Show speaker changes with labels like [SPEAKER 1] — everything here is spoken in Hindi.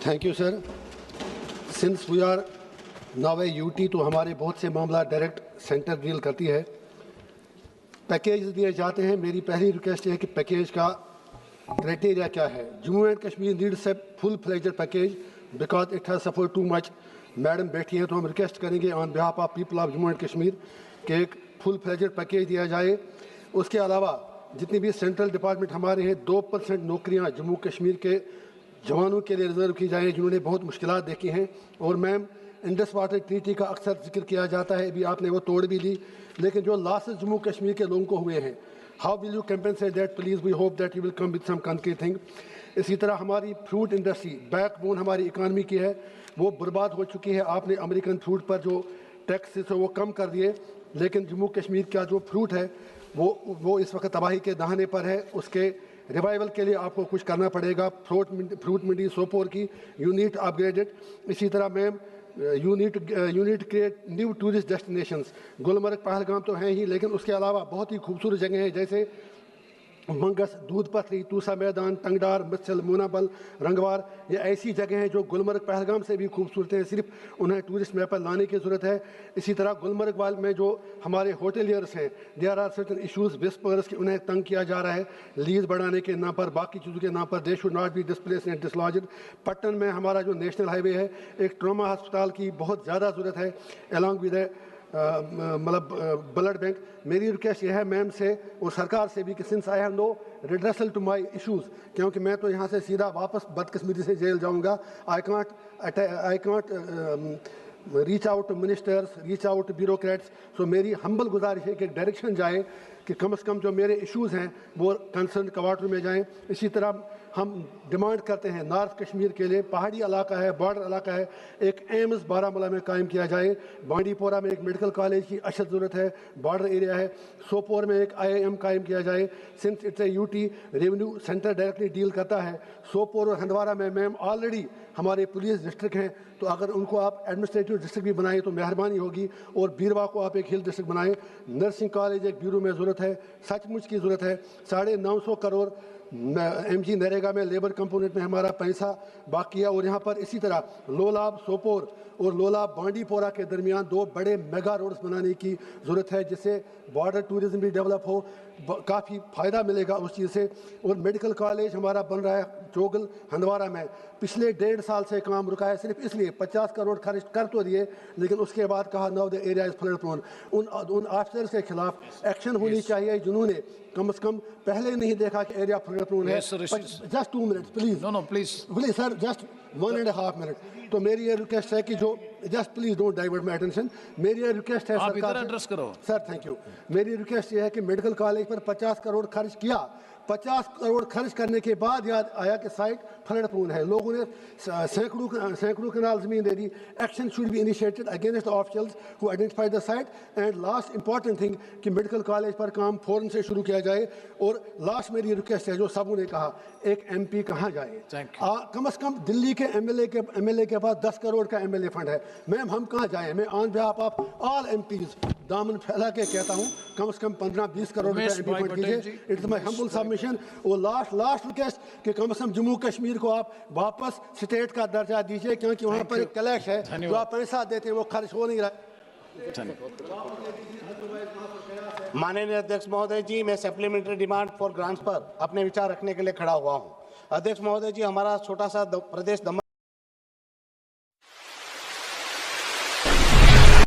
[SPEAKER 1] Thank you sir. Since we are now a UT, तो हमारे बहुत से मामला डायरेक्ट सेंटर डील करती है। पैकेज दिए जाते हैं। मेरी पहली रिक्वेस्ट है कि पैकेज का क्राइटेरिया क्या है। Jammu and Kashmir needs a full fledged package because it has suffered too much. Madam बैठी हैं तो हम रिक्वेस्ट करेंगे on behalf of people of Jammu and Kashmir कि एक फुल फ्लेज्ड पैकेज दिया जाए। उसके अलावा जितनी भी सेंट्रल डिपार्टमेंट हमारे हैं, 2% नौकरियाँ जम्मू कश्मीर के जवानों के लिए रिजर्व की जाएँ जिन्होंने बहुत मुश्किलात देखी हैं। और मैम, इंडस वाटर ट्रीटी का अक्सर जिक्र किया जाता है, अभी आपने वो तोड़ भी ली, लेकिन जो लॉसेस जम्मू कश्मीर के लोगों को हुए हैं, how will you compensate that? Please we hope that you will come with some concrete thing. इसी तरह हमारी फ्रूट इंडस्ट्री बैकबोन हमारी इकानमी की है, वो बर्बाद हो चुकी है। आपने अमेरिकन फ्रूट पर जो टैक्स है वो कम कर दिए, लेकिन जम्मू कश्मीर का जो फ्रूट है वो इस वक्त तबाही के दहाने पर है। उसके रिवाइवल के लिए आपको कुछ करना पड़ेगा। फ्रूट मंडी सोपोर की यूनिट अपग्रेडेड। इसी तरह ma'am, unit create new tourist destinations. Gulmarg Pahalgam तो हैं ही, लेकिन उसके अलावा बहुत ही खूबसूरत जगह हैं जैसे मंगस, दूध पथरी, तूसा मैदान, टंगडार, मत्सल, मोनाबल, रंगवार। ये ऐसी जगह हैं जो गुलमर्ग पहलगाम से भी खूबसूरत हैं, सिर्फ उन्हें टूरिस्ट मैप पर लाने की ज़रूरत है। इसी तरह गुलमर्ग वाल में जो हमारे होटलियर्स हैं, there are certain issues whispers कि उन्हें तंग किया जा रहा है लीज बढ़ाने के नाम पर, बाकी चीज़ों के नाम पर। They should not be displaced and dislodged. Pattan में हमारा जो नेशनल हाईवे है, एक ट्रॉमा अस्पताल की बहुत ज़्यादा ज़रूरत है, अलॉन्ग विद मतलब ब्लड बैंक। मेरी रिक्वेस्ट यह है मैम से और सरकार से भी कि since I have no redressal to my issues, क्योंकि मैं तो यहाँ से सीधा वापस बदकिस्मती से जेल जाऊँगा। I can't reach out to ministers, reach out to bureaucrats. So मेरी हम्बल गुजारिश है कि एक डायरेक्शन जाए कि कम से कम जो मेरे इश्यूज़ हैं वो कंसर्न क्वार्टर में जाएँ। इसी तरह हम डिमांड करते हैं नॉर्थ कश्मीर के लिए, पहाड़ी इलाका है, बॉर्डर इलाका है, एक एम्स बारामूला में कायम किया जाए। बांडीपोरा में एक मेडिकल कॉलेज की अशद ज़रूरत है, बॉर्डर एरिया है। सोपोर में एक IIM कायम किया जाए। Since it's a UT, revenue centre directly deal करता है। सोपोर और हंदवारा में मैम ऑलरेडी हमारे पुलिस डिस्ट्रिक्ट हैं, तो अगर उनको आप एडमिनिस्ट्रेटिव डिस्ट्रिक्ट भी बनाएं तो मेहरबानी होगी। और बीरवा को आप एक हिल डिस्ट्रिक्ट बनाएं। नर्सिंग कॉलेज एक ब्यूरो में ज़रूरत है, सचमुच की ज़रूरत है। 950 करोड़ MG नरेगा में लेबर कंपोनेंट में हमारा पैसा बाकी है। और यहाँ पर इसी तरह लोलाब सोपोर और लोलाब बांडीपोरा के दरमियान 2 बड़े मेगा रोड्स बनाने की ज़रूरत है, जिससे बॉर्डर टूरिज्म भी डेवलप हो, काफ़ी फ़ायदा मिलेगा उस चीज़ से। और मेडिकल कॉलेज हमारा बन रहा है चोगल हंदवारा में, पिछले 1.5 साल से काम रुका है, सिर्फ इसलिए 50 करोड़ खर्च कर तो दिए, लेकिन उसके बाद कहा now the area is flood prone. उन ऑफिसर्स के खिलाफ एक्शन होनी चाहिए जिन्होंने कम से कम पहले नहीं देखा कि एरिया फ्लड प्रोन है। Just 2 minutes please.
[SPEAKER 2] No please
[SPEAKER 1] sir, just 1.5 minute. तो मेरी ये रिक्वेस्ट है कि जो just please don't divert my attention. मेरी ये रिक्वेस्ट है
[SPEAKER 2] आप इधर एड्रेस करो
[SPEAKER 1] सर। Thank you. मेरी रिक्वेस्ट ये है कि मेडिकल कॉलेज पर 50 करोड़ खर्च किया, 50 करोड़ खर्च करने के बाद याद आया कि साइट फ्लड प्रोन है। लोगों ने सैकड़ों कनाल जमीन दे दी। Action should be initiated against the officials who identify the site. And last important thing कि मेडिकल कॉलेज पर काम फौरन से शुरू किया जाए। और लास्ट मेरी रिक्वेस्ट है, जो सबों ने कहा, एक MP कहाँ जाए? कम से कम दिल्ली के MLA के पास 10 करोड़ का MLA फंड है। मैम, हम कहाँ जाएं? मैं on behalf of all MPs दामन फैला के कहता हूँ, कम से कम 15-20 करोड़ रुपए MP फंड कीजिए। It's my humble submission. और लास्ट रिक्वेस्ट कि कम से कम जम्मू कश्मीर को आप वापस स्टेट का दर्जा दीजिए, क्योंकि वहाँ पर एक क्लैश है, जो आप पैसा देते हैं वो खर्च हो नहीं रहा।
[SPEAKER 3] माननीय अध्यक्ष महोदय जी, मैं सप्लीमेंट्री डिमांड फॉर ग्रांट्स पर अपने विचार रखने के लिए खड़ा हुआ हूँ। अध्यक्ष महोदय जी, हमारा छोटा सा प्रदेश दमन